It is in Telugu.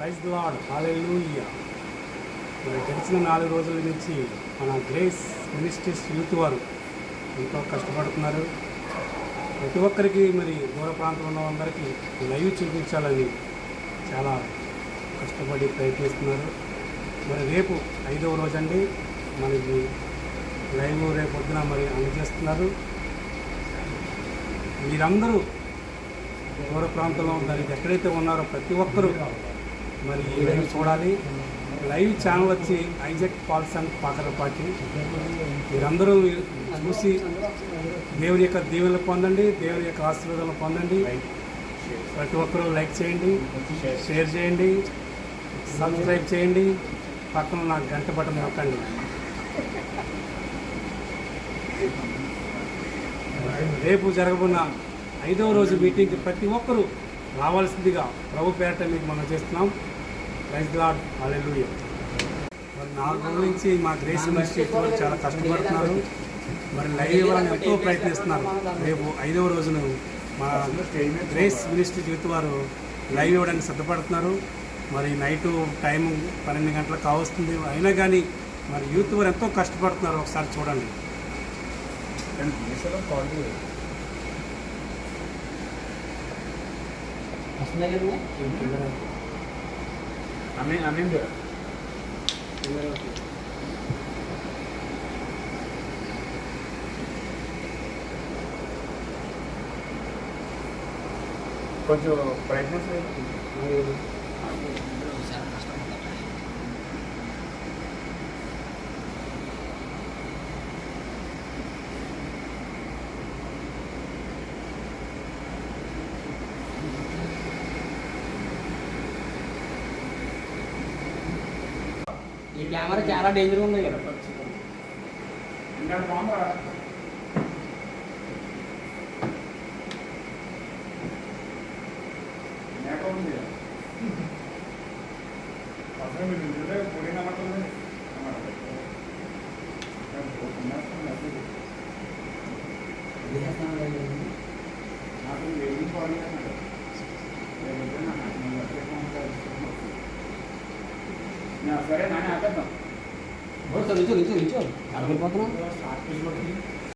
ప్రైజ్ ది లార్డ్, హల్లెలూయా. మరి గడిచిన 4 రోజుల నుంచి మన గ్రేస్ మినిస్ట్రీస్ యూత్ వారు ఎంతో కష్టపడుతున్నారు. ప్రతి ఒక్కరికి మరి దూర ప్రాంతంలో ఉన్న అందరికీ లైవ్ చూపించాలని చాలా కష్టపడి ప్రయత్నిస్తున్నారు. మరి రేపు 5వ రోజు అండి మనకి లైవ్ రేపు పొద్దున మరి అందజేస్తున్నారు. మీరందరూ దూర ప్రాంతంలో దానికి ఎక్కడైతే ఉన్నారో ప్రతి ఒక్కరూ మరి ఈ లైవ్ చూడాలి. లైవ్ ఛానల్ వచ్చి ఐజాక్ పాల్సన్ పాకరపాటి. మీరందరూ చూసి దేవుని యొక్క దీవెనలు పొందండి, దేవుని యొక్క ఆశీర్వాదాలు పొందండి. ప్రతి ఒక్కరూ లైక్ చేయండి, షేర్ చేయండి, సబ్స్క్రైబ్ చేయండి, పక్కన నా గంట బటన్ నొక్కండి. రేపు జరగబోన్న 5వ రోజు మీటింగ్కి ప్రతి ఒక్కరూ రావాల్సిందిగా ప్రభు పేరట మీకు మనం చేస్తున్నాం. ప్రైజ్ ది లార్డ్, హల్లెలూయా. 4 రోజుల నుంచి మా గ్రేస్ మినిస్ట్రీ వాళ్ళు చాలా కష్టపడుతున్నారు. మరి లైవ్ ఇవ్వాలని ఎంతో ప్రయత్నిస్తున్నారు. రేపు 5వ రోజును మా గ్రేస్ మినిస్ట్రీ యూత్ వారు లైవ్ ఇవ్వడానికి సిద్ధపడుతున్నారు. మరి నైటు టైము 12 గంటలకు కావస్తుంది. అయినా కానీ మరి యూత్ వారు ఎంతో కష్టపడుతున్నారు. ఒకసారి చూడండి. కొంచెం ప్రయత్నించండి. ఈ కెమెరా చాలా డేంజర్ ఉంది కదా. సరే నాన్న ఆపేద్దాం. నిల్చో నిల్చో నిల్చో అక్కడికి పోతున్నాం.